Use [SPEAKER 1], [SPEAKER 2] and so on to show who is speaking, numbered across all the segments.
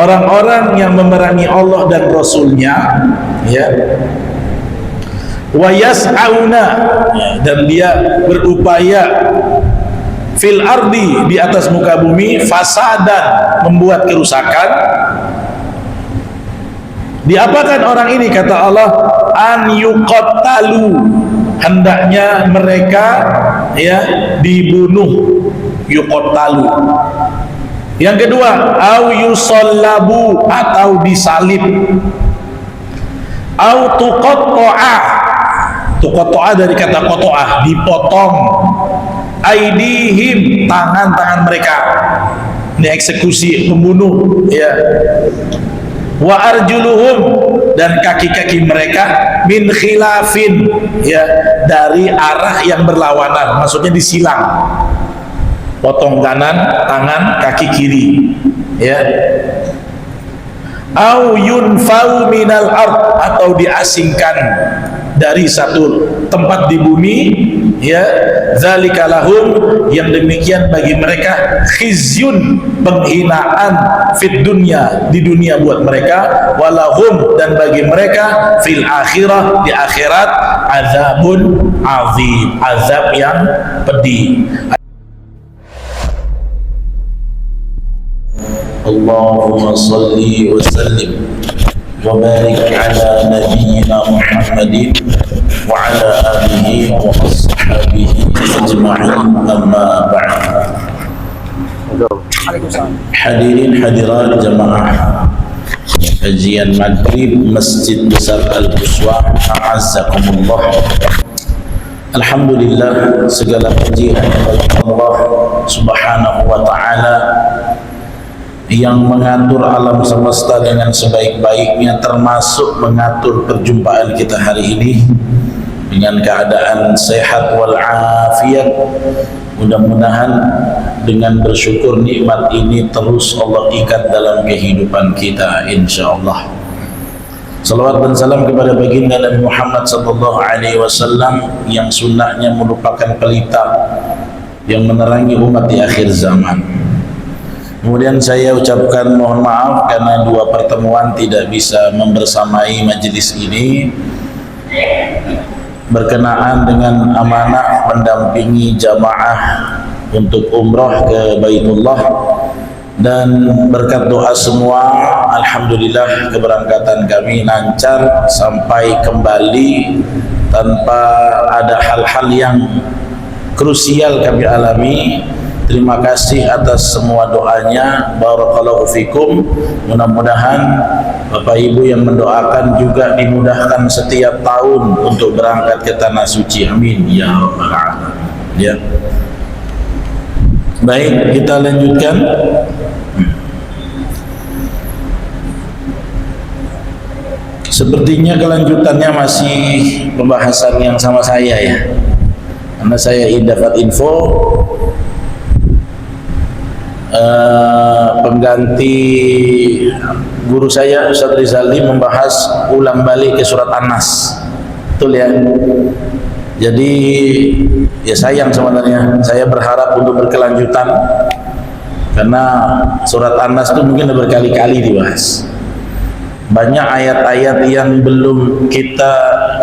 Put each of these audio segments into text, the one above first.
[SPEAKER 1] orang-orang yang memerangi Allah dan Rasulnya, ya, wa yas'auna, dan dia berupaya fil ardi, di atas muka bumi, fasadan, membuat kerusakan. Diapakan orang ini? Kata Allah, an yuqattalu, hendaknya mereka, ya, dibunuh. Yuqattalu. Yang kedua, au yusallabu, atau disalib. Au tuqatta'a, tuqatta'a dari kata qata'ah, dipotong. Aidihim, tangan-tangan mereka, ini eksekusi, pembunuh, ya. Wa arjuluhum, dan kaki-kaki mereka, min khilafin, ya, dari arah yang berlawanan, maksudnya disilang, potong kanan tangan, kaki kiri, ya. Au yunfau minal ard, atau diasingkan dari satu tempat di bumi, ya. Zalika lahum, yang demikian bagi mereka, khizyun, penghinaan, fid dunya, di dunia buat mereka, walahum, dan bagi mereka, fil akhirah, di akhirat, azabun azim, azab yang pedih. Allahumma salli wa sallim wa barik ala nabiyyina Muhammadin wa ala alihi wa ashabihi ajma'in, amma ba'd. Hadirin hadirat jamaah kajian maghrib Masjid Besar Al-Buswah, a'azzakumullah. Alhamdulillah, segala puji hanya bagi Allah Subhanahu wa ta'ala yang mengatur alam semesta dengan sebaik-baiknya, termasuk mengatur perjumpaan kita hari ini dengan keadaan sehat walafiat. Mudah-mudahan dengan bersyukur nikmat ini terus Allah ikat dalam kehidupan kita, insyaallah. Salawat dan salam kepada baginda Nabi Muhammad sallallahu alaihi wasallam yang sunnahnya merupakan pelita yang menerangi umat di akhir zaman. Kemudian saya ucapkan mohon maaf karena dua pertemuan tidak bisa membersamai majelis ini berkenaan dengan amanah mendampingi jamaah untuk umrah ke Baitullah, dan berkat doa semua alhamdulillah keberangkatan kami lancar sampai kembali tanpa ada hal-hal yang krusial kami alami. Terima kasih atas semua doanya, barakallahu fikum. Mudah-mudahan Bapak Ibu yang mendoakan juga dimudahkan setiap tahun untuk berangkat ke tanah suci, amin ya rabbal alamin, ya. Baik, kita lanjutkan. Sepertinya kelanjutannya masih pembahasan yang sama saya, ya, karena saya dapat info pengganti guru saya Ustaz Rizali membahas ulang balik ke surat An-Nas, betul ya? Jadi ya sayang sebenarnya, saya berharap untuk berkelanjutan karena surat An-Nas itu mungkin berkali-kali dibahas, banyak ayat-ayat yang belum kita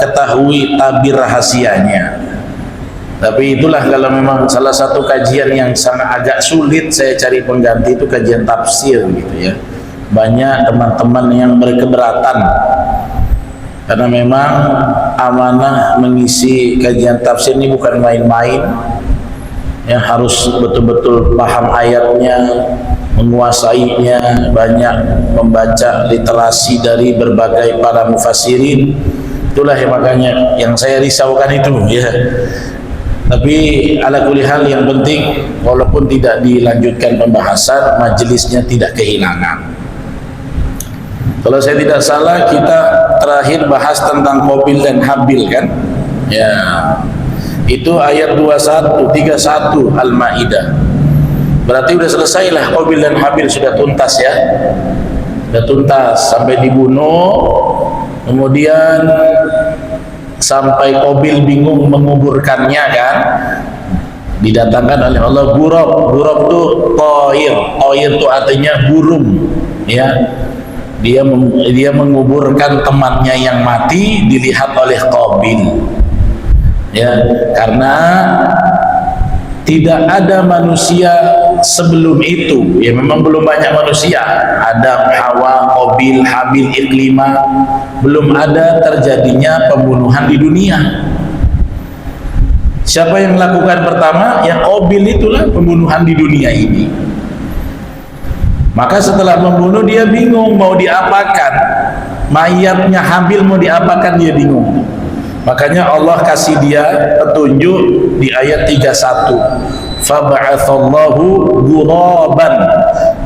[SPEAKER 1] ketahui tabir rahasianya. Tapi itulah, kalau memang salah satu kajian yang sangat agak sulit saya cari pengganti itu kajian tafsir, gitu ya. Banyak teman-teman yang berkeberatan karena memang amanah mengisi kajian tafsir ini bukan main-main, yang harus betul-betul paham ayatnya, menguasainya, banyak membaca literasi dari berbagai para mufassirin. Itulah yang makanya yang saya risaukan itu, ya. Tapi ala kulli hal yang penting walaupun tidak dilanjutkan pembahasan, majelisnya tidak kehilangan. Kalau saya tidak salah kita terakhir bahas tentang Qabil dan Habil, kan? Ya. Itu ayat 21, 31 Al-Maidah. Berarti sudah selesailah Qabil dan Habil, sudah tuntas, ya. Sudah tuntas sampai dibunuh. Kemudian sampai Qabil bingung menguburkannya, kan, didatangkan oleh Allah Ghurab. Ghurab itu toir, toir itu artinya burung, ya, dia menguburkan temannya yang mati dilihat oleh Qabil, ya, karena tidak ada manusia sebelum itu, ya memang belum banyak manusia, Adam, Hawa, Qabil, Habil, Iklimah, belum ada terjadinya pembunuhan di dunia. Siapa yang melakukan pertama? Ya Qabil, itulah pembunuhan di dunia ini. Maka setelah membunuh dia bingung mau diapakan, mayatnya Habil mau diapakan, dia bingung. Makanya Allah kasih dia petunjuk di ayat 31. Fab'atsallahu ghuraban.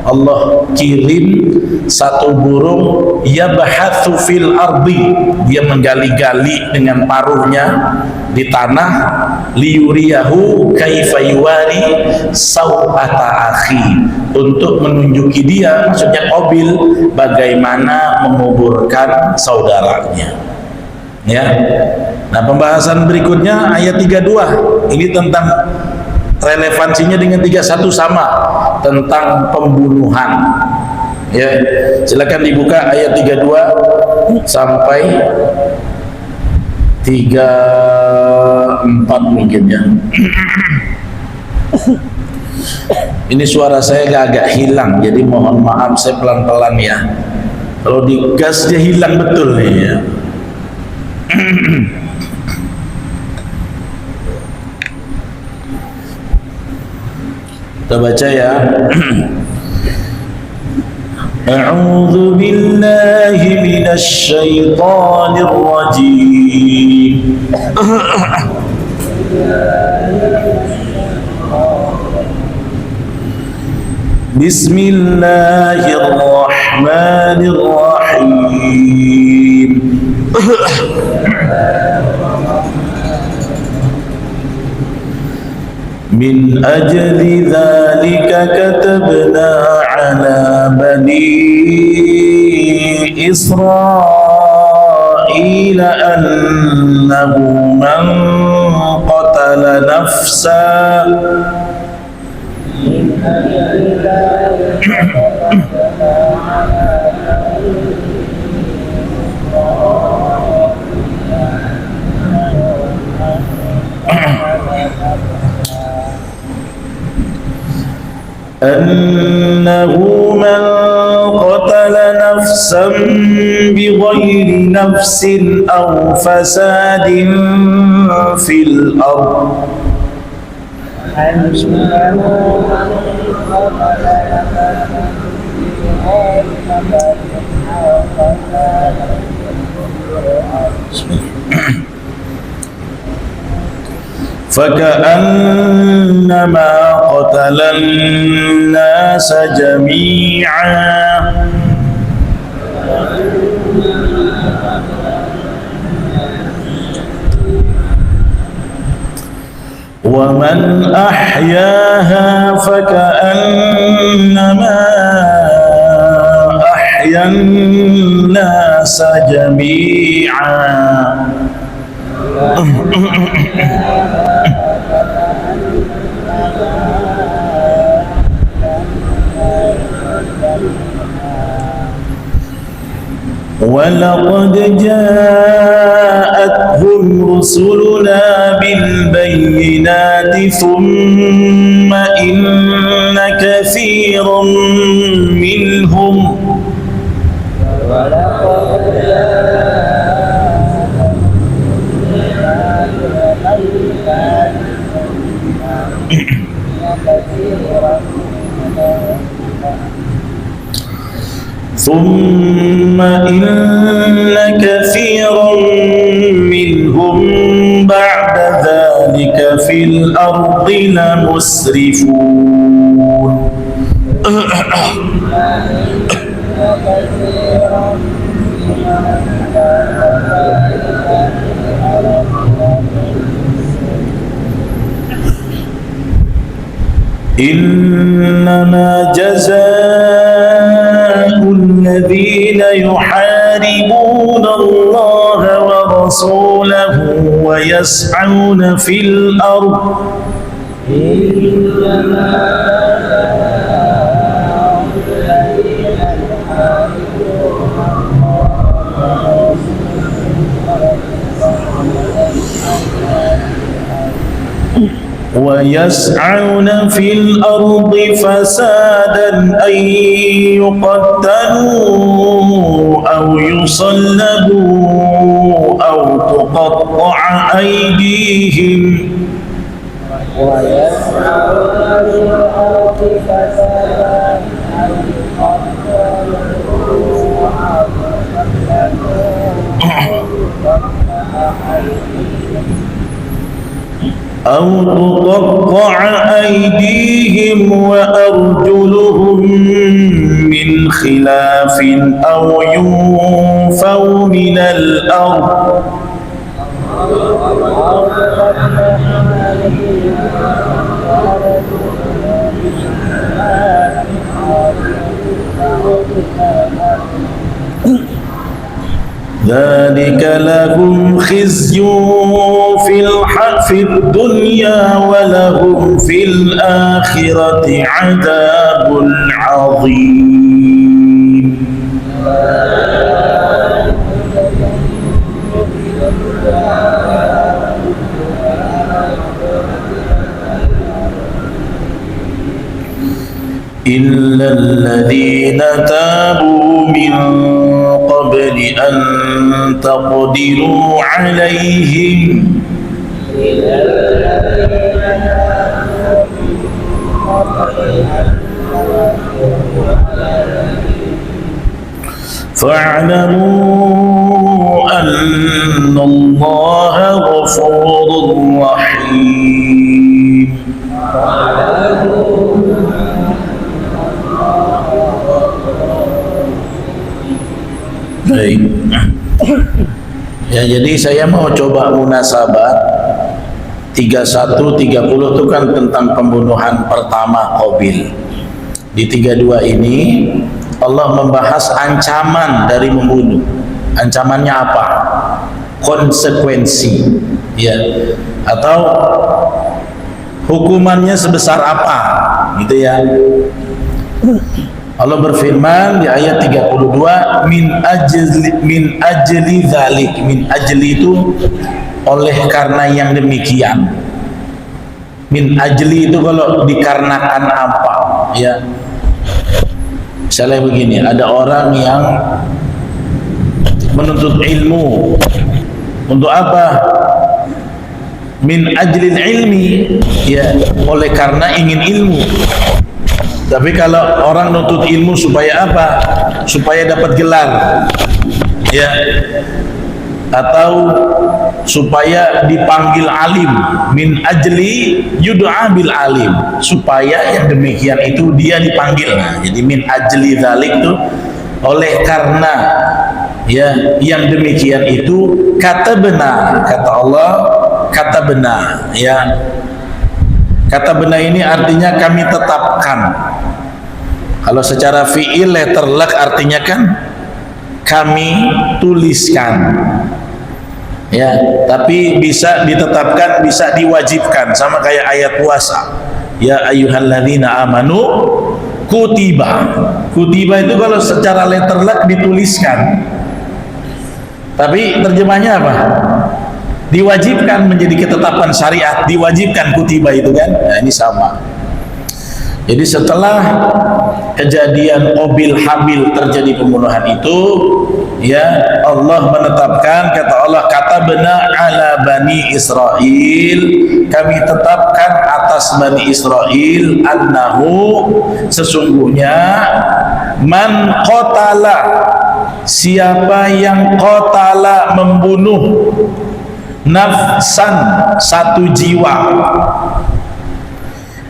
[SPEAKER 1] Allah kirim satu burung yabhatsu fil ardi, dia menggali-gali dengan paruhnya di tanah, liyuriyahu kaifa yuwari sau'ata akhi, untuk menunjuki dia, maksudnya Qabil, bagaimana menguburkan saudaranya. Ya. Nah, pembahasan berikutnya ayat 32. Ini tentang relevansinya dengan 31 sama, tentang pembunuhan. Ya, silakan dibuka ayat 32 sampai 34 mungkin ya. Ini suara saya agak hilang, jadi mohon maaf saya pelan-pelan ya. Kalau digas dia hilang betul nih ya. Kita baca ya. A'udzu billahi minasy syaithanir rajim. Bismillahirrahmanirrahim. Min ajli dzalika katabna ala bani Israila annahu man qatala nafsan أنه من قتل نفسا بغير نفس أو فساد في الأرض فكأنما قتل الناس جميعا ومن أحياها فكأنما أحيا الناس جميعا ولقد جاءتهم رسلنا بالبينات ثم إن كثيرا منهم ثم إن كثيرا منهم بعد ذلك في الأرض لمسرفون إنما جزاء الذين يحاربون الله ورسوله ويسعون في الأرض ويسعون في الأرض فسادا أن يقتلوا أو يصلبوا أو تقطع أيديهم
[SPEAKER 2] ويسعون في الأرض فسادا أن
[SPEAKER 1] أو تقطع أيديهم وأرجلهم من خلاف أو ينفوا من الأرض ذلك لهم خزي في الدنيا ولهم في الآخرة عذاب عظيم. إلا الذين تابوا من قبل أن تقدروا عليهم فاعلموا أن الله غفور رحيم. Baik. Ya, jadi saya mau coba munasabah 31 30 itu kan tentang pembunuhan pertama Qabil. Di 32 ini Allah membahas ancaman dari membunuh. Ancamannya apa? Konsekuensi, ya. Atau hukumannya sebesar apa? Gitu ya. Allah berfirman di ayat 32, min ajli dzalik. Min ajli itu oleh karena yang demikian. Min ajli itu kalau dikarenakan apa, ya. Misalnya begini, ada orang yang menuntut ilmu. Untuk apa? Min ajlil ilmi, ya, oleh karena ingin ilmu. Tapi kalau orang nuntut ilmu supaya apa? Supaya dapat gelar, ya, atau supaya dipanggil alim. Min ajli yud'a bil alim, supaya yang demikian itu dia dipanggil. Nah, jadi min ajli dzalik itu oleh karena, ya, yang demikian itu kata benar, kata Allah, kata benar, ya. Kata benar ini artinya kami tetapkan. Kalau secara fi'il letter lak artinya kan kami tuliskan, ya. Tapi bisa ditetapkan, bisa diwajibkan, sama kayak ayat puasa. Ya ayyuhalladzina amanu kutiba. Kutiba itu kalau secara letter lak dituliskan. Tapi terjemahnya apa? Diwajibkan, menjadi ketetapan syariat, diwajibkan kutiba itu kan. Nah, ini sama. Jadi setelah kejadian Qabil Habil terjadi pembunuhan itu, ya, Allah menetapkan, kata Allah, katabna ala bani Israel, kami tetapkan atas bani Israel, annahu, sesungguhnya, man qatala, siapa yang qatala, membunuh, nafsan, satu jiwa,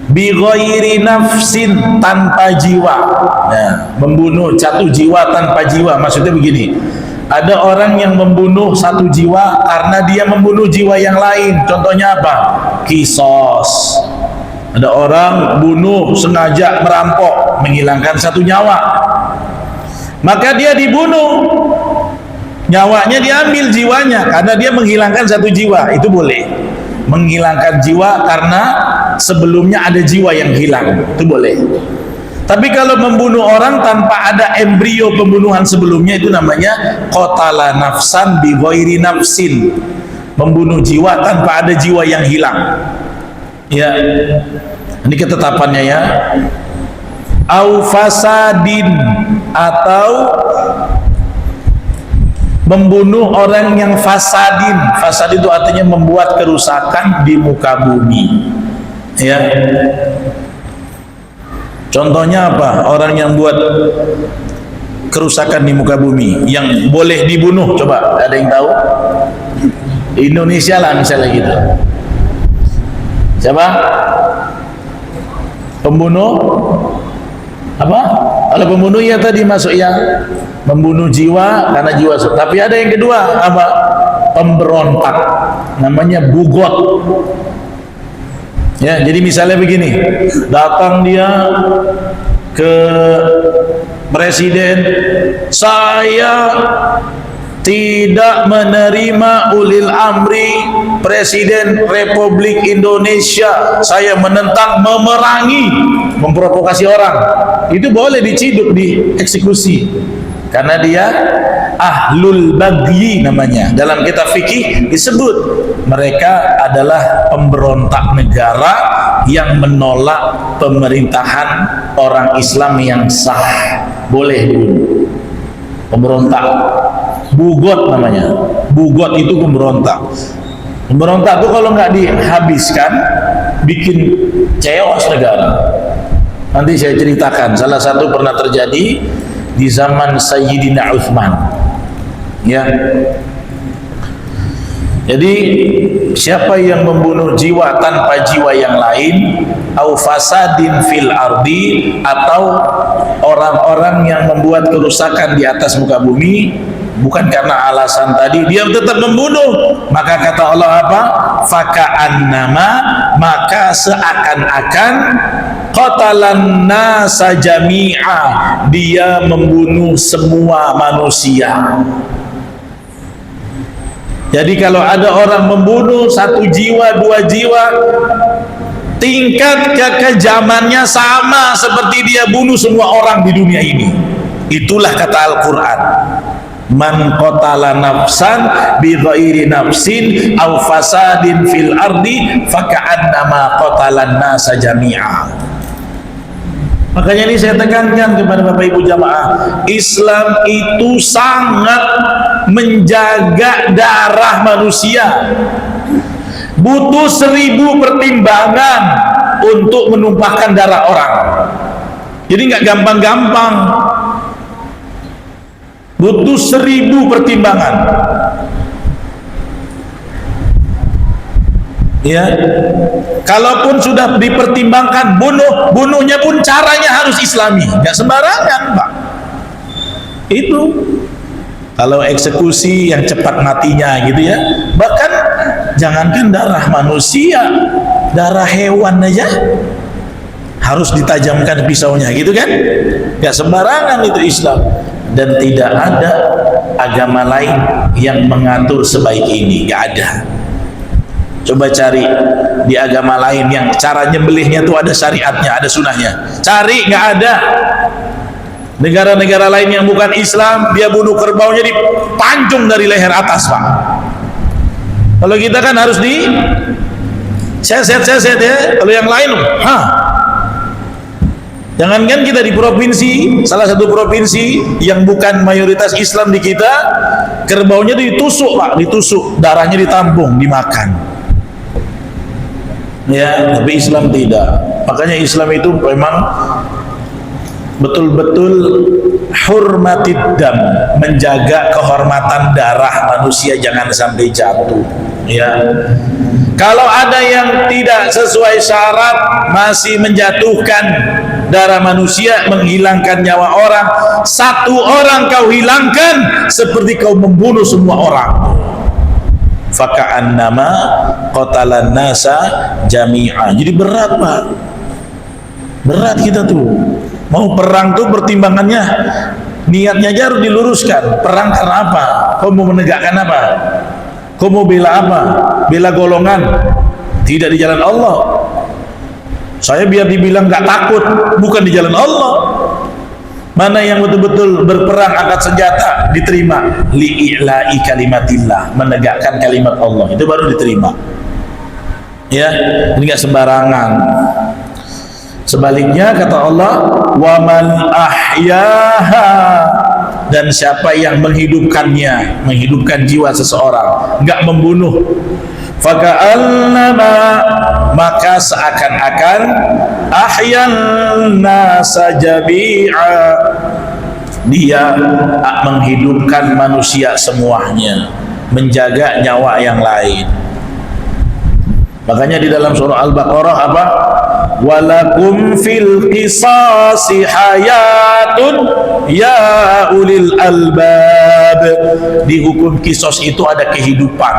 [SPEAKER 1] bi ghairi nafsin, tanpa jiwa. Nah, membunuh satu jiwa tanpa jiwa maksudnya begini, ada orang yang membunuh satu jiwa karena dia membunuh jiwa yang lain. Contohnya apa? Kisos. Ada orang bunuh, sengaja merampok, menghilangkan satu nyawa, maka dia dibunuh, nyawanya diambil, jiwanya, karena dia menghilangkan satu jiwa. Itu boleh menghilangkan jiwa karena sebelumnya ada jiwa yang hilang, itu boleh. Tapi kalau membunuh orang tanpa ada embrio pembunuhan sebelumnya, itu namanya qatala nafsan bi ghairi nafsin, membunuh jiwa tanpa ada jiwa yang hilang. Ya, ini ketetapannya ya. Au fasadin, atau membunuh orang yang fasadin. Fasad itu artinya membuat kerusakan di muka bumi. Ya. Contohnya apa? Orang yang buat kerusakan di muka bumi yang boleh dibunuh, coba ada yang tahu? Indonesia lah misalnya gitu. Siapa? Pembunuh? Apa? Kalau pembunuh ya tadi masuk yang membunuh jiwa karena jiwa. Tapi ada yang kedua apa? Pemberontak, namanya bugot. Ya, jadi misalnya begini, datang dia ke presiden, saya tidak menerima ulil amri Presiden Republik Indonesia, saya menentang, memerangi, memprovokasi orang. Itu boleh diciduk, dieksekusi, karena dia ahlul bagyi namanya. Dalam kitab fikih disebut mereka adalah pemberontak negara yang menolak pemerintahan orang Islam yang sah, boleh dibunuh. Pemberontak, bugot namanya. Bugot itu pemberontak. Pemberontak itu kalau nggak dihabiskan bikin chaos negara. Nanti saya ceritakan, salah satu pernah terjadi di zaman Sayyidina Utsman. Ya. Jadi siapa yang membunuh jiwa tanpa jiwa yang lain, au fasadin fil ardi, atau orang-orang yang membuat kerusakan di atas muka bumi, bukan karena alasan tadi dia tetap membunuh, maka kata Allah apa? Faka'annama, maka seakan-akan qatalan nasa jami'a, dia membunuh semua manusia. Jadi kalau ada orang membunuh satu jiwa, dua jiwa, tingkat kekejamannya sama seperti dia bunuh semua orang di dunia ini. Itulah kata Al-Quran, man qatala nafsan bi ghairi nafsin aw fasadin fil ardi faka'annama qatalan nasa jami'a. Makanya ini saya tekankan kepada Bapak Ibu jamaah, Islam itu sangat menjaga darah manusia. Butuh 1000 pertimbangan untuk menumpahkan darah orang. Jadi nggak gampang-gampang. Butuh 1000 pertimbangan. Ya, kalaupun sudah dipertimbangkan bunuhnya pun caranya harus Islami, nggak sembarangan, Pak. Itu kalau eksekusi yang cepat matinya gitu ya. Bahkan jangankan darah manusia, darah hewan aja harus ditajamkan pisaunya gitu kan. Nggak sembarangan itu Islam, dan tidak ada agama lain yang mengatur sebaik ini, nggak ada. Coba cari di agama lain yang cara nyembelihnya tuh ada syariatnya, ada sunahnya. Cari, nggak ada. Negara-negara lain yang bukan Islam, dia bunuh kerbaunya dipancung dari leher atas, Pak. Kalau kita kan harus di seset ya. Kalau yang lain, jangankan kita di provinsi, salah satu provinsi yang bukan mayoritas Islam di kita, kerbaunya ditusuk, Pak, ditusuk, darahnya ditampung, dimakan. Ya, tapi Islam tidak. Makanya Islam itu memang betul-betul hurmatid dam, menjaga kehormatan darah manusia jangan sampai jatuh. Ya, kalau ada yang tidak sesuai syarat masih menjatuhkan darah manusia, menghilangkan nyawa orang, satu orang kau hilangkan seperti kau membunuh semua orang. Faka'annama qatalan nasa jami'a. Jadi berat, Pak. Berat kita tuh. Mau perang tuh pertimbangannya, niatnya aja harus diluruskan. Perang karena apa? Kau mau menegakkan apa? Kau mau bela apa? Bela golongan? Tidak di jalan Allah. Saya biar dibilang gak takut, bukan di jalan Allah. Mana yang betul-betul berperang angkat senjata diterima, li'i'la'i kalimatillah, menegakkan kalimat Allah, itu baru diterima. Ya, ini enggak sembarangan. Sebaliknya kata Allah, wa man ahyaha, dan siapa yang menghidupkannya, menghidupkan jiwa seseorang, enggak membunuh, faka'annama, maka seakan-akan ahyan nasa jami'a, dia menghidupkan manusia semuanya, menjaga nyawa yang lain. Makanya di dalam surah Al-Baqarah apa? Walakum fil qisasi hayatun ya ulil albab. Di hukum kisos itu ada kehidupan.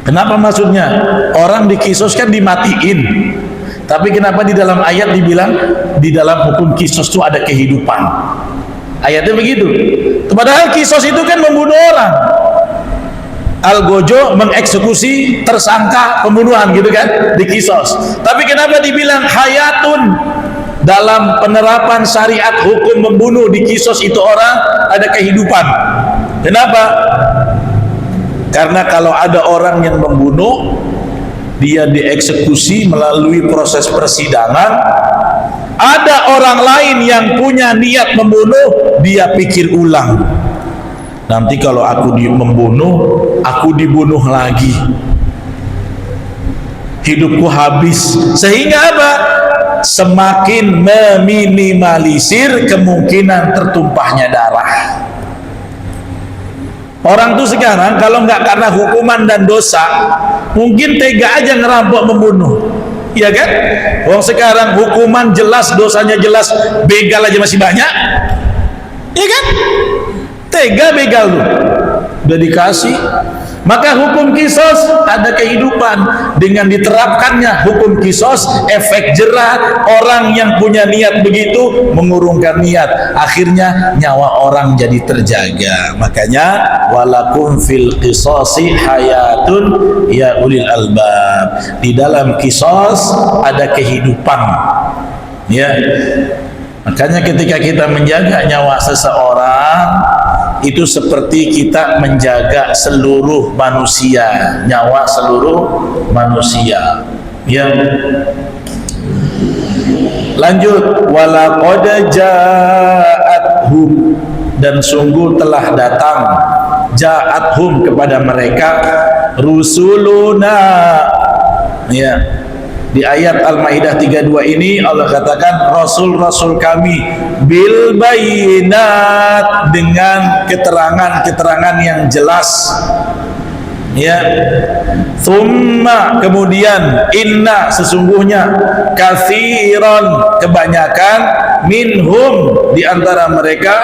[SPEAKER 1] Kenapa maksudnya? Orang dikisos kan dimatiin. Tapi kenapa di dalam ayat dibilang di dalam hukum kisos itu ada kehidupan? Ayatnya begitu. Padahal kisos itu kan membunuh orang. Algojo mengeksekusi tersangka pembunuhan gitu kan, di kisos. Tapi kenapa dibilang hayatun? Dalam penerapan syariat hukum membunuh di kisos itu orang ada kehidupan. Kenapa? Karena kalau ada orang yang membunuh, dia dieksekusi melalui proses persidangan, ada orang lain yang punya niat membunuh, dia pikir ulang, nanti kalau aku membunuh, aku dibunuh lagi, hidupku habis. Sehingga apa? Semakin meminimalisir kemungkinan tertumpahnya darah. Orang tuh sekarang kalau nggak karena hukuman dan dosa, mungkin tega aja ngerampok membunuh, iya kan? Wong sekarang hukuman jelas, dosanya jelas, begal aja masih banyak, iya kan? Tega begal lu, udah dikasih. Maka hukum kisos ada kehidupan. Dengan diterapkannya hukum kisos, efek jerah, orang yang punya niat begitu mengurungkan niat, akhirnya nyawa orang jadi terjaga. Makanya walakum fil qisasi hayatun ya ulil albab. Di dalam kisos ada kehidupan. Ya. Makanya ketika kita menjaga nyawa seseorang, itu seperti kita menjaga seluruh manusia, nyawa seluruh manusia. Ya. Lanjut, walaqad ja'athum, dan sungguh telah datang, ja'athum kepada mereka, rusuluna. Ya. Di ayat Al-Maidah 32 ini Allah katakan rasul-rasul kami bil bayinat, dengan keterangan-keterangan yang jelas. Ya. Thumma, kemudian, inna, sesungguhnya, katsiran, kebanyakan, minhum, di antara mereka,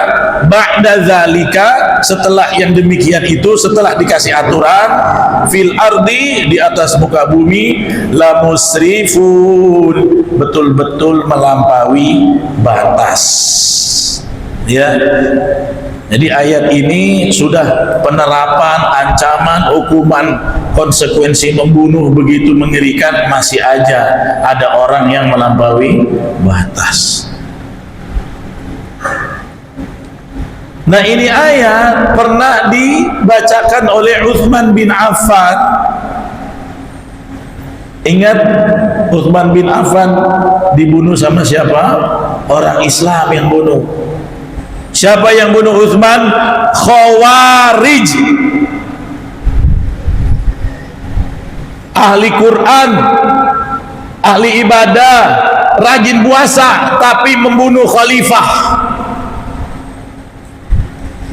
[SPEAKER 1] ba'da zalika, setelah yang demikian itu, setelah dikasih aturan, fil ardi, di atas muka bumi, la musrifun, betul-betul melampaui batas. Ya. Jadi ayat ini sudah penerapan, ancaman, hukuman, konsekuensi membunuh begitu mengerikan, masih aja ada orang yang melampaui batas. Nah, ini ayat pernah dibacakan oleh Utsman bin Affan. Ingat, Utsman bin Affan dibunuh sama siapa? Orang Islam yang bunuh. Siapa yang bunuh Utsman? Khawarij, ahli Quran, ahli ibadah, rajin puasa, tapi membunuh khalifah.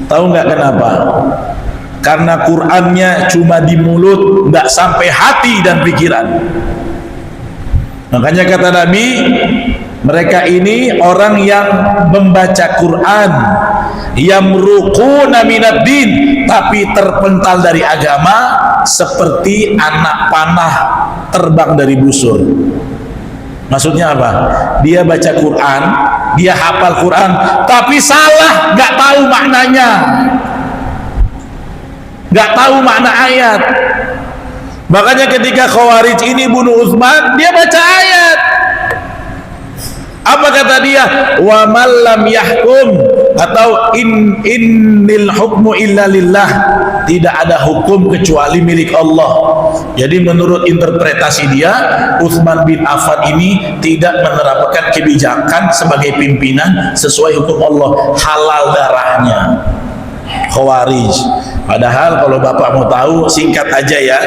[SPEAKER 1] Tahu nggak kenapa? Karena Qurannya cuma di mulut, nggak sampai hati dan pikiran. Makanya kata Nabi, mereka ini orang yang membaca Quran, yamruquna minad din, tapi terpental dari agama seperti anak panah terbang dari busur. Maksudnya apa? Dia baca Quran, dia hafal Quran, tapi salah, nggak tahu maknanya, nggak tahu makna ayat. Makanya ketika Khawarij ini bunuh Utsman, dia baca ayat. Apa kata dia? Wa man lam yahkum, atau innil hukmu illa lillah, tidak ada hukum kecuali milik Allah. Jadi menurut interpretasi dia, Utsman bin Affan ini tidak menerapkan kebijakan sebagai pimpinan sesuai hukum Allah, halal darahnya. Khawarij. Padahal kalau Bapak mau tahu, singkat aja ya,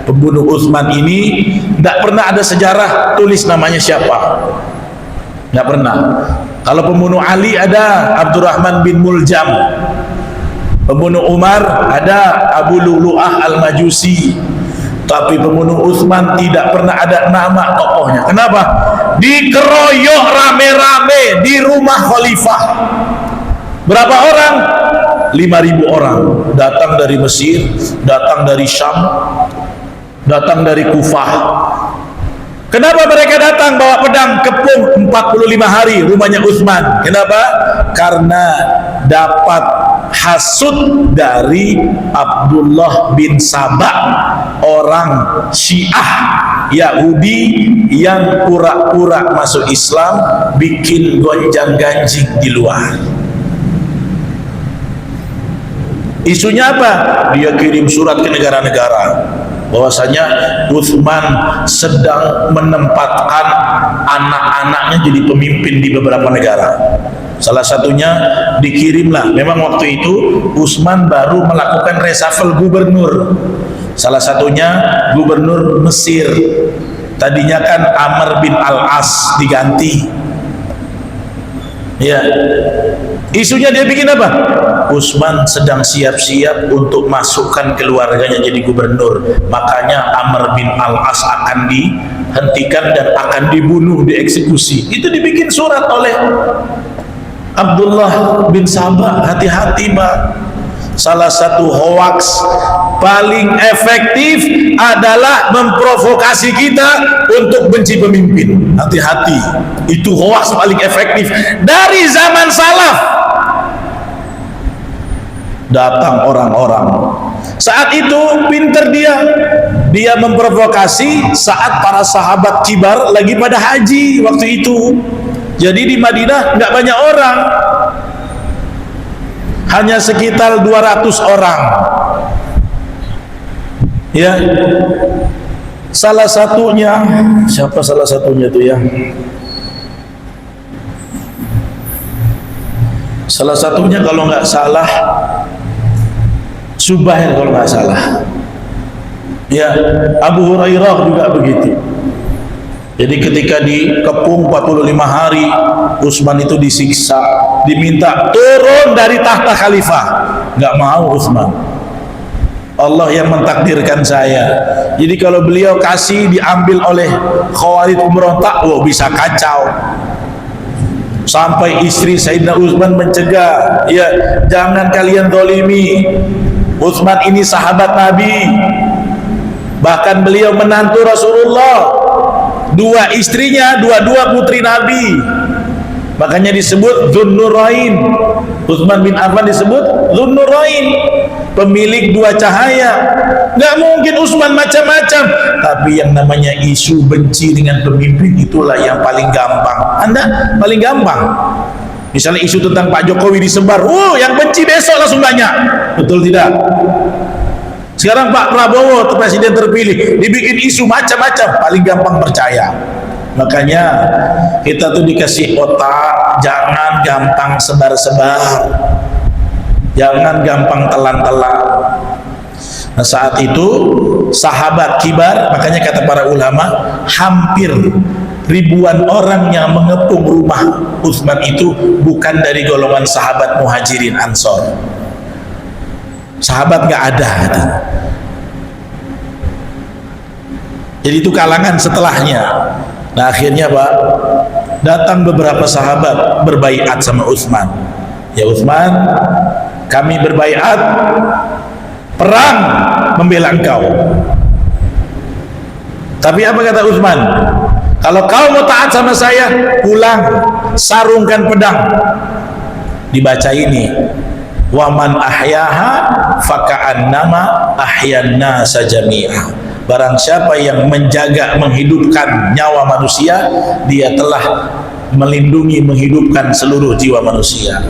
[SPEAKER 1] pembunuh Utsman ini tidak pernah ada sejarah tulis namanya siapa, tidak pernah. Kalau pembunuh Ali ada Abdurrahman bin Muljam, pembunuh Umar ada Abu Lu'lu'ah al-Majusi, tapi pembunuh Utsman tidak pernah ada nama tokohnya. Kenapa? Dikeroyok rame-rame di rumah khalifah. Berapa orang? 5.000 orang, datang dari Mesir, datang dari Syam, datang dari Kufah. Kenapa mereka datang bawa pedang, kepung 45 hari rumahnya Utsman? Kenapa? Karena dapat hasud dari Abdullah bin Sabah, orang Syiah Yahudi yang pura-pura masuk Islam, bikin gonjang-ganjing di luar. Isunya apa? Dia kirim surat ke negara-negara bahwasanya Utsman sedang menempatkan anak-anaknya jadi pemimpin di beberapa negara. Salah satunya dikirimlah, memang waktu itu Utsman baru melakukan reshuffle gubernur. Salah satunya gubernur Mesir. Tadinya kan Amr bin Al-As diganti. Ya. Isunya dia bikin apa? Utsman sedang siap-siap untuk masukkan keluarganya jadi gubernur. Makanya Amr bin Al-As akan dihentikan dan akan dibunuh, dieksekusi. Itu dibikin surat oleh Abdullah bin Sabah. Hati-hati, Pak. Salah satu hoaks paling efektif adalah memprovokasi kita untuk benci pemimpin. Hati-hati, itu hoaks paling efektif. Dari zaman salaf datang orang-orang, saat itu pinter dia memprovokasi saat para sahabat kibar lagi pada haji waktu itu. Jadi di Madinah nggak banyak orang, hanya sekitar 200 orang. Ya, salah satunya siapa? Salah satunya tuh ya, salah satunya kalau nggak salah Subair, kalau nggak salah. Ya, Abu Hurairah juga begitu. Jadi ketika dikepung 45 hari, Utsman itu disiksa, diminta turun dari tahta khalifah. Nggak mau Utsman. Allah yang mentakdirkan saya. Jadi kalau beliau kasih diambil oleh Khawarij pemberontak, wah bisa kacau. Sampai istri Sayyidina Utsman mencegah, ya jangan kalian zalimi. Utsman ini sahabat Nabi, bahkan beliau menantu Rasulullah, dua istrinya, dua putri Nabi, makanya disebut Dzunnurain. Utsman bin Affan disebut Dzunnurain, pemilik dua cahaya. Nggak mungkin Utsman macam-macam, tapi yang namanya isu benci dengan pemimpin itulah yang paling gampang. Anda paling gampang. Misalnya isu tentang Pak Jokowi disebar, yang benci besok langsung banyak. Betul tidak? Sekarang Pak Prabowo presiden terpilih, dibikin isu macam-macam, paling gampang percaya. Makanya kita tuh dikasih otak, jangan gampang sebar-sebar, jangan gampang telan-telan. Nah saat itu sahabat kibar, makanya kata para ulama, hampir ribuan orang yang mengepung rumah Utsman itu bukan dari golongan sahabat Muhajirin Ansor. Sahabat nggak ada. Jadi itu kalangan setelahnya. Nah akhirnya Pak, datang beberapa sahabat berbaiat sama Utsman. Ya Utsman, kami berbaiat perang membela engkau. Tapi apa kata Utsman? Kalau kau mau taat sama saya, pulang, sarungkan pedang. Dibaca ini, waman ahyaha faka'annama ahyanna sajami'ah. Barang siapa yang menjaga, menghidupkan nyawa manusia, dia telah melindungi, menghidupkan seluruh jiwa manusia.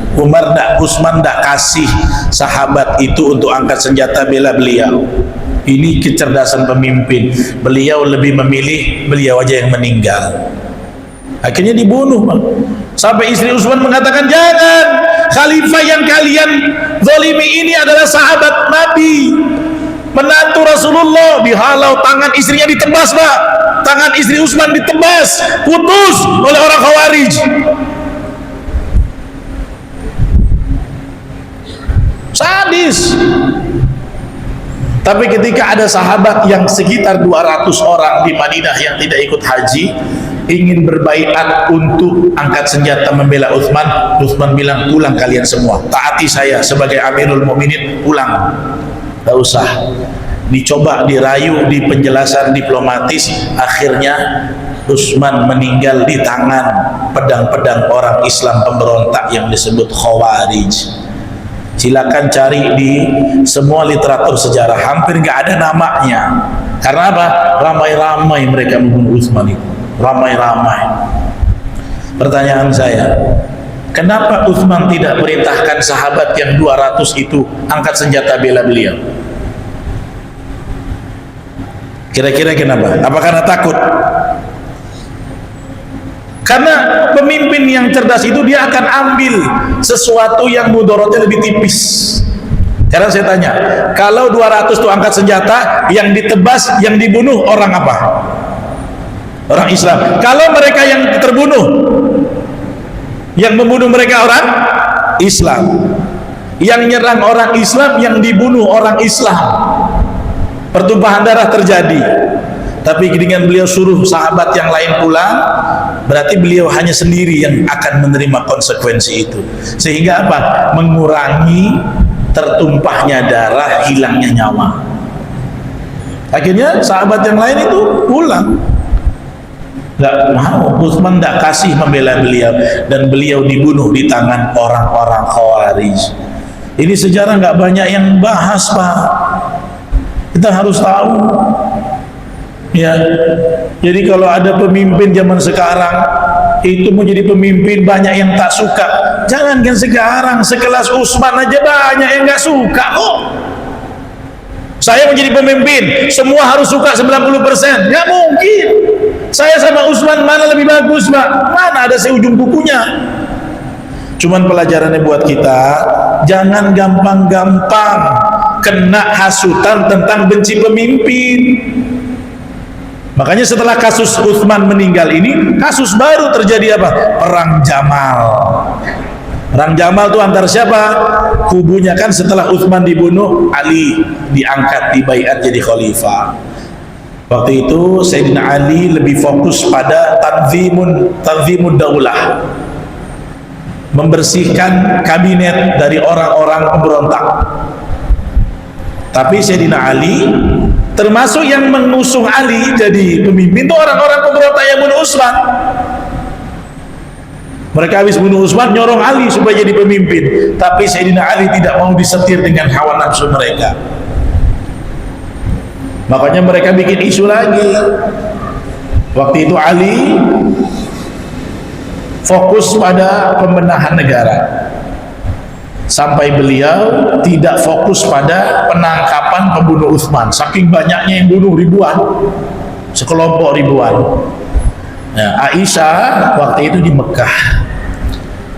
[SPEAKER 1] Utsman ndak kasih sahabat itu untuk angkat senjata bela beliau. Ini kecerdasan pemimpin. Beliau lebih memilih beliau aja yang meninggal. Akhirnya dibunuh. Sampai istri Utsman mengatakan, jangan, khalifah yang kalian zalimi ini adalah sahabat Nabi, menantu Rasulullah. Dihalau, tangan istrinya ditebas, Pak. Tangan istri Utsman ditebas, putus oleh orang Khawarij. Sadis. Tapi ketika ada sahabat yang sekitar 200 orang di Madinah yang tidak ikut haji, ingin berbaiat untuk angkat senjata membela Utsman, Utsman bilang, pulang kalian semua, taati saya sebagai Amirul Mukminin, pulang, tidak usah. Dicoba dirayu di penjelasan diplomatis, akhirnya Utsman meninggal di tangan pedang-pedang orang Islam pemberontak yang disebut Khawarij. Silakan cari di semua literatur sejarah, hampir nggak ada namanya. Karena apa? Ramai-ramai mereka membunuh Utsman itu, ramai-ramai. Pertanyaan saya, kenapa Utsman tidak perintahkan sahabat yang 200 itu angkat senjata bela beliau? Kira-kira kenapa? Apa karena takut? Karena pemimpin yang cerdas itu dia akan ambil sesuatu yang mudaratnya lebih tipis. Sekarang saya tanya, kalau 200 itu angkat senjata, yang ditebas, yang dibunuh orang apa? Orang Islam. Kalau mereka yang terbunuh, yang membunuh mereka orang Islam. Yang nyerang orang Islam, yang dibunuh orang Islam. Pertumpahan darah terjadi. Tapi dengan beliau suruh sahabat yang lain pulang, berarti beliau hanya sendiri yang akan menerima konsekuensi itu. Sehingga apa? Mengurangi tertumpahnya darah, hilangnya nyawa. Akhirnya sahabat yang lain itu pulang. Nggak mau, Utsman nggak kasih membela beliau, dan beliau dibunuh di tangan orang-orang Khawarij. Ini sejarah nggak banyak yang bahas, Pak. Kita harus tahu. Ya, jadi kalau ada pemimpin zaman sekarang itu menjadi pemimpin, banyak yang tak suka. Jangankan sekarang, sekelas Utsman aja banyak yang nggak suka kok. Saya menjadi pemimpin, semua harus suka 90%, nggak mungkin. Saya sama Utsman mana lebih bagus, Pak? Mana ada seujung kukunya. Cuman pelajarannya buat kita, jangan gampang-gampang kena hasutan tentang benci pemimpin. Makanya setelah kasus Utsman meninggal ini, kasus baru terjadi apa? Perang Jamal. Perang Jamal itu antar siapa? Kubunya kan setelah Utsman dibunuh, Ali diangkat, dibaiat jadi khalifah. Waktu itu Sayyidina Ali lebih fokus pada tanzimud daulah, membersihkan kabinet dari orang-orang pemberontak. Tapi Sayyidina Ali termasuk yang mengusung Ali jadi pemimpin itu orang-orang pemberontak yang bunuh Utsman. Mereka habis bunuh Utsman, nyorong Ali supaya jadi pemimpin. Tapi Sayyidina Ali tidak mau disetir dengan hawa nafsu mereka. Makanya mereka bikin isu lagi. Waktu itu Ali fokus pada pembenahan negara, sampai beliau tidak fokus pada penangkapan pembunuh Utsman. Saking banyaknya yang bunuh, ribuan, sekelompok ribuan. Nah, Aisyah waktu itu di Mekah.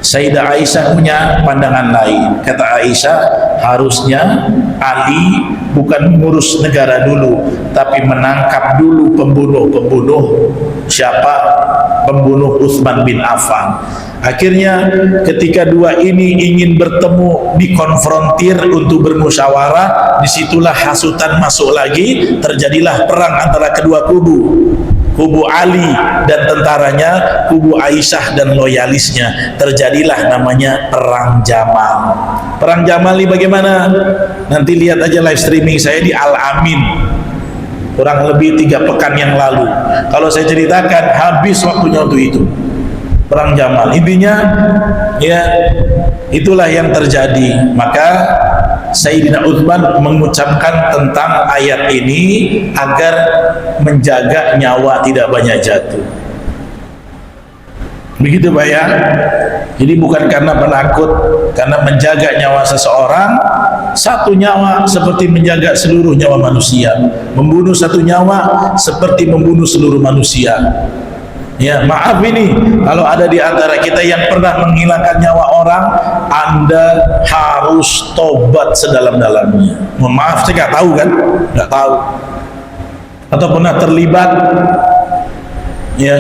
[SPEAKER 1] Sayyidah Aisyah punya pandangan lain. Kata Aisyah, harusnya Ali bukan mengurus negara dulu, tapi menangkap dulu pembunuh siapa? Pembunuh Utsman bin Affan. Akhirnya ketika dua ini ingin bertemu, dikonfrontir untuk bermusyawarah, disitulah hasutan masuk lagi, terjadilah perang antara kedua kubu. Kubu Ali dan tentaranya, kubu Aisyah dan loyalisnya. Terjadilah namanya Perang Jamal. Perang Jamal ini bagaimana? Nanti lihat aja live streaming saya di Al-Amin, kurang lebih 3 pekan yang lalu. Kalau saya ceritakan habis waktunya untuk itu. Perang Jamal, intinya ya itulah yang terjadi. Maka Sayyidina Utsman mengucapkan tentang ayat ini agar menjaga nyawa tidak banyak jatuh. Begitu Pak ya. Jadi bukan karena penakut, karena menjaga nyawa seseorang. Satu nyawa seperti menjaga seluruh nyawa manusia. Membunuh satu nyawa seperti membunuh seluruh manusia. Ya, maaf ini kalau ada di antara kita yang pernah menghilangkan nyawa orang, Anda harus tobat sedalam-dalamnya. Mohon maaf, saya nggak tahu kan, nggak tahu, atau pernah terlibat, ya,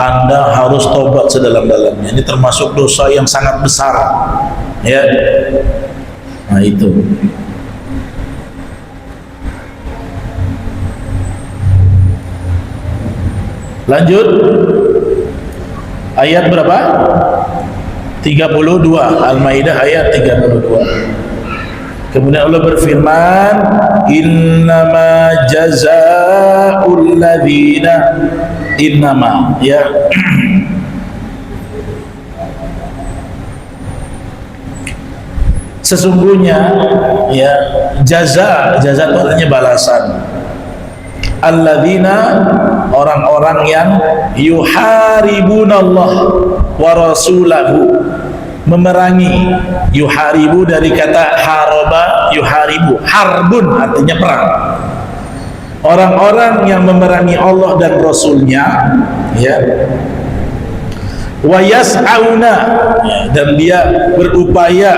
[SPEAKER 1] Anda harus tobat sedalam-dalamnya. Ini termasuk dosa yang sangat besar, ya. Nah itu. Lanjut, ayat berapa? 32, Al-Maidah ayat 32. Kemudian Allah berfirman, innama jazaa'ul ladzina, innama, ya. Sesungguhnya, ya, jaza itu artinya balasan. Alladzina, orang-orang yang yuharibunallah wa rasulahu, memerangi. Yuharibu dari kata haraba, yuharibu, harbun artinya perang. Orang-orang yang memerangi Allah dan Rasulnya, ya, wa yas'auna, dan dia berupaya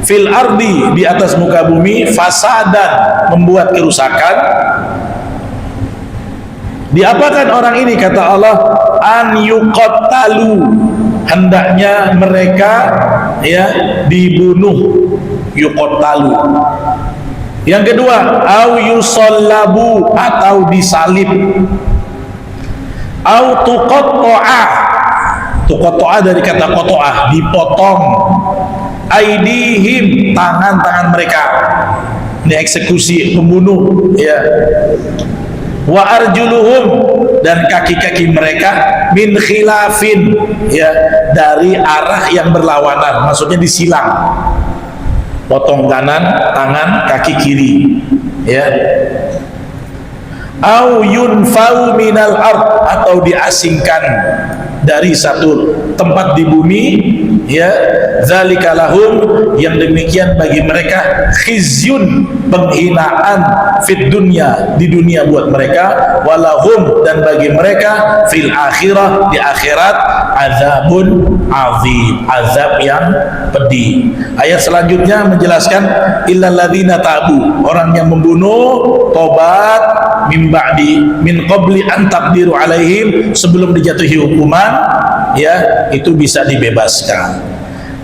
[SPEAKER 1] fil ardi, di atas muka bumi, fasadan, membuat kerusakan. Diapakan orang ini? Kata Allah, an yuqattalu, hendaknya mereka, ya, dibunuh. Yuqattalu. Yang kedua, au yusallabu, atau disalib. Au tuqatta'a, tuqatta'a dari kata qata'ah, dipotong. Aidihim, tangan-tangan mereka, ini eksekusi, pembunuh, ya. Wa arjuluhum, dan kaki-kaki mereka min khilafin, ya, dari arah yang berlawanan, maksudnya disilang, potong kanan tangan, kaki kiri, ya. Au yunfau minal ard, atau diasingkan dari satu tempat di bumi, ya. Zalika lahum, yang demikian bagi mereka, khizyun, penghinaan, fit dunya, di dunia buat mereka, walahum, dan bagi mereka, fil akhirah, di akhirat, azabun azim, azab yang pedih. Ayat selanjutnya menjelaskan illal ladzina tabu, orang yang membunuh, tobat, min ba'di, min qabli an taqdiru alaihim, sebelum dijatuhi hukuman, ya, itu bisa dibebaskan.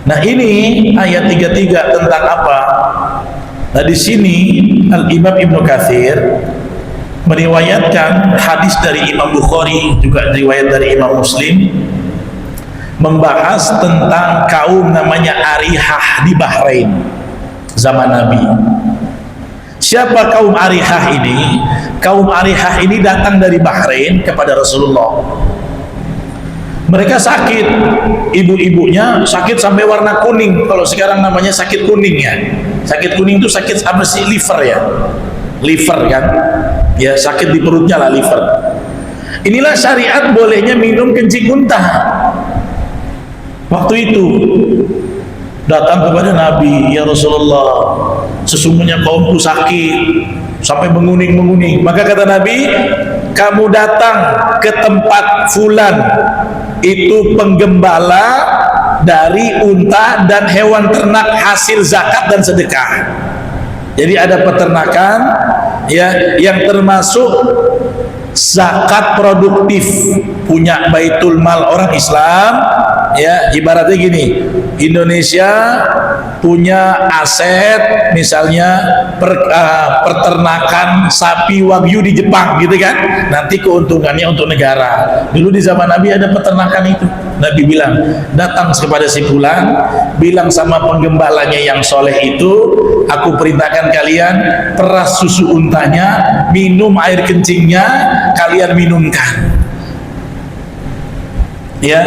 [SPEAKER 1] Nah ini ayat 33 tentang apa? Nah di sini Al-Imam Ibnu Katsir meriwayatkan hadis dari Imam Bukhari, juga riwayat dari Imam Muslim, membahas tentang kaum namanya Arihah di Bahrain zaman Nabi. Siapa kaum Arihah ini? Kaum Arihah ini datang dari Bahrain kepada Rasulullah. Mereka sakit, ibu-ibunya sakit sampai warna kuning. Kalau sekarang namanya sakit kuning, ya. Sakit kuning itu sakit apa sih? Liver, ya. Liver kan? Ya, sakit di perutnya lah, liver. Inilah syariat bolehnya minum kencing unta. Waktu itu datang kepada Nabi, ya Rasulullah, sesungguhnya kaumku sakit sampai menguning-menguning. Maka kata Nabi, kamu datang ke tempat fulan, itu penggembala dari unta dan hewan ternak hasil zakat dan sedekah. Jadi ada peternakan, ya, yang termasuk zakat produktif, punya baitul mal orang Islam, ya. Ibaratnya gini, Indonesia punya aset misalnya peternakan sapi wagyu di Jepang, gitu kan, nanti keuntungannya untuk negara. Dulu di zaman Nabi ada peternakan itu. Nabi bilang, datang kepada si fulan, bilang sama penggembalanya yang soleh itu, aku perintahkan kalian peras susu untanya, minum air kencingnya, kalian minumkan, ya.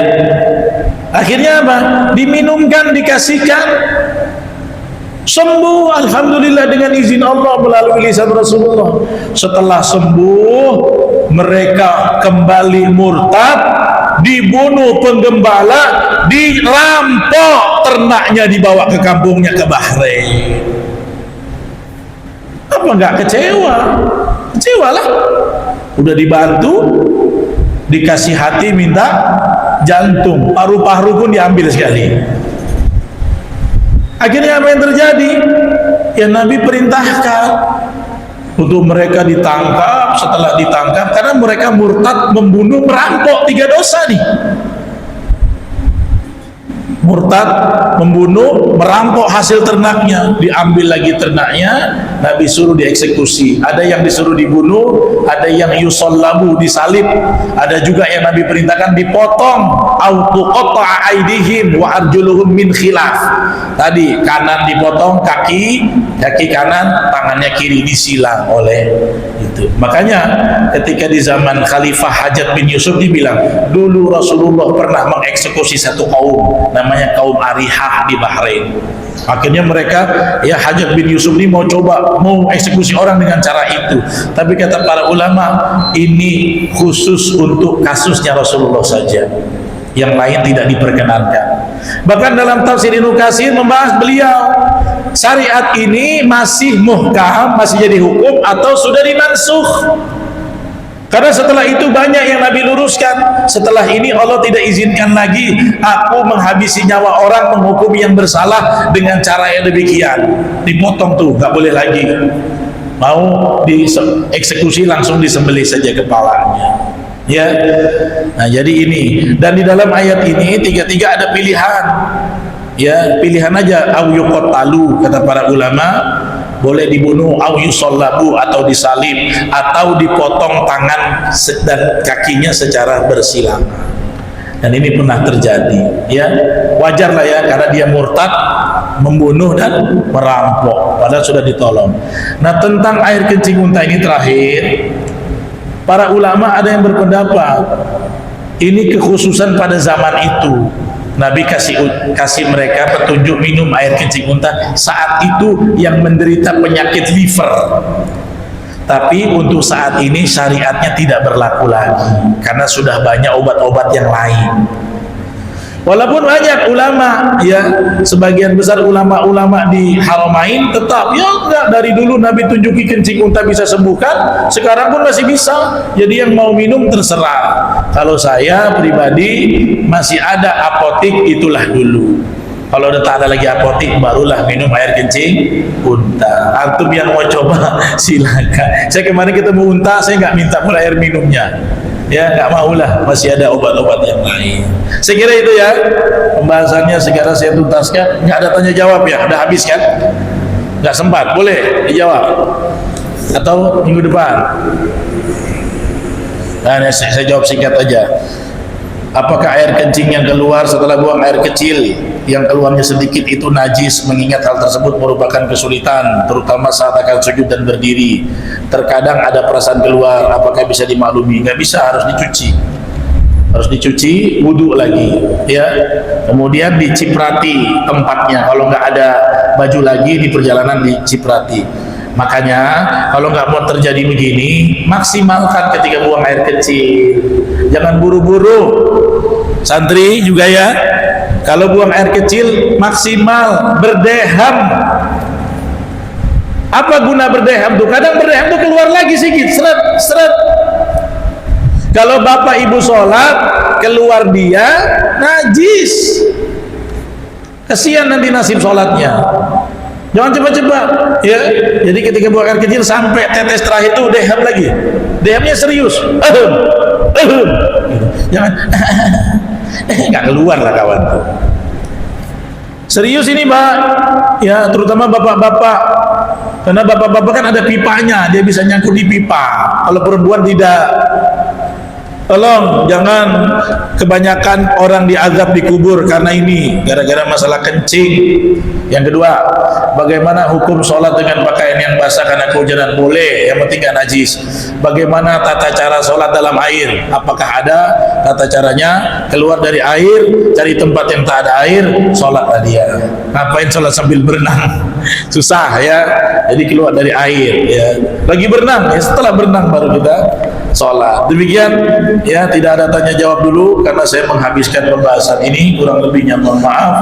[SPEAKER 1] Akhirnya apa? Diminumkan, dikasihkan, sembuh, alhamdulillah, dengan izin Allah melalui lisan Rasulullah. Setelah sembuh, mereka kembali murtad dibunuh penggembala, dirampok ternaknya, dibawa ke kampungnya ke Bahrain. Apa nggak kecewa? Kecewalah. Udah dibantu, dikasih hati, minta jantung, paru-paru pun diambil sekali. Akhirnya apa yang terjadi? Ya Nabi perintahkan untuk mereka ditangkap. Setelah ditangkap, karena mereka murtad, membunuh, merampok, 3 dosa nih. Murtad, membunuh, merampok hasil ternaknya, diambil lagi ternaknya, Nabi suruh dieksekusi. Ada yang disuruh dibunuh, ada yang yusallabu, disalib, ada juga yang Nabi perintahkan dipotong, autuqatta'a aidihim wa arjuluhum min khilaf. Tadi kanan dipotong, kaki kanan, tangannya kiri disilang oleh itu. Makanya ketika di zaman Khalifah Hajjaj bin Yusuf dibilang, dulu Rasulullah pernah mengeksekusi satu kaum, namanya kaum Arihah di Bahrain. Akhirnya mereka, ya Hajjaj bin Yusuf ini mau eksekusi orang dengan cara itu. Tapi kata para ulama, ini khusus untuk kasusnya Rasulullah saja, yang lain tidak diperkenankan. Bahkan dalam tafsir Ibnu Katsir membahas beliau, syariat ini masih muhkam, masih jadi hukum, atau sudah dimansukh. Karena setelah itu banyak yang Nabi luruskan. Setelah ini Allah tidak izinkan lagi aku menghabisi nyawa orang, menghukumi yang bersalah dengan cara yang demikian. Dipotong tuh, nggak boleh lagi. Mau dieksekusi langsung disembelih saja kepalanya. Ya, nah jadi ini. Dan di dalam ayat ini tiga-tiga ada pilihan. Ya, pilihan aja. Au yuqattalu, kata para ulama, boleh dibunuh, au yusallabu, atau disalib, atau dipotong tangan dan kakinya secara bersilangan. Dan ini pernah terjadi. Ya, wajar lah ya, karena dia murtad, membunuh dan merampok, padahal sudah ditolong. Nah, tentang air kencing unta ini terakhir, para ulama ada yang berpendapat ini kekhususan pada zaman itu. Nabi kasih mereka petunjuk minum air kencing unta saat itu yang menderita penyakit liver. Tapi untuk saat ini syariatnya tidak berlaku lagi karena sudah banyak obat-obat yang lain. Walaupun banyak ulama, ya sebagian besar ulama-ulama di Haramain tetap, ya enggak, dari dulu Nabi tunjuki kencing unta bisa sembuhkan, sekarang pun masih bisa. Jadi yang mau minum terserah. Kalau saya pribadi masih ada apotik, itulah dulu. Kalau udah tak ada lagi apotik, barulah minum air kencing unta. Antum yang mau coba silakan. Saya kemarin ketemu unta, saya nggak minta pula air minumnya. Ya nggak maulah, masih ada obat-obat yang lain. Saya kira itu ya pembahasannya, segera saya tuntaskan. Nggak ada tanya jawab ya, udah habis kan? Nggak sempat, boleh dijawab atau minggu depan? Nah, saya jawab singkat aja. Apakah air kencing yang keluar setelah buang air kecil yang keluarnya sedikit itu najis, mengingat hal tersebut merupakan kesulitan terutama saat akan sujud dan berdiri? Terkadang ada perasaan keluar, apakah bisa dimaklumi? Nggak bisa, harus dicuci, wudhu lagi ya, kemudian diciprati tempatnya. Kalau nggak ada baju lagi di perjalanan, diciprati. Makanya kalau nggak mau terjadi begini, maksimalkan ketika buang air kecil, jangan buru-buru. Santri juga ya, kalau buang air kecil maksimal berdeham. Apa guna berdeham tuh? Kadang berdeham tuh keluar lagi sedikit, seret. Kalau bapak ibu sholat keluar dia najis, kasihan nanti nasib sholatnya. Jangan cepat-cepat ya. Jadi ketika buang air kecil sampai tetes terakhir itu deham lagi, dehamnya serius. Jangan nggak keluar lah kawan tuh. Serius ini Pak ya, terutama bapak-bapak, karena bapak-bapak kan ada pipanya, dia bisa nyangkut di pipa. Kalau perempuan tidak. Tolong jangan kebanyakan orang diazab di kubur karena ini, gara-gara masalah kencing. Yang kedua, bagaimana hukum sholat dengan pakaian yang basah karena kehujanan? Boleh, yang penting gak najis. Bagaimana tata cara sholat dalam air? Apakah ada tata caranya? Keluar dari air, cari tempat yang tak ada air, sholatlah dia. Ngapain sholat sambil berenang? Susah ya. Jadi keluar dari air ya. Lagi berenang ya, setelah berenang baru kita sholat. Demikian ya, tidak ada tanya jawab dulu karena saya menghabiskan pembahasan ini, kurang lebihnya mohon maaf.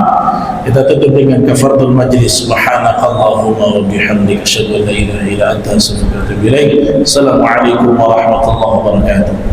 [SPEAKER 1] Kita tutup dengan kafaratul majlis. Subhanakallahumma wa bihamdika asyhadu an la ilaha illa anta astaghfiruka wa atubu ilaik. Assalamualaikum warahmatullahi wabarakatuh.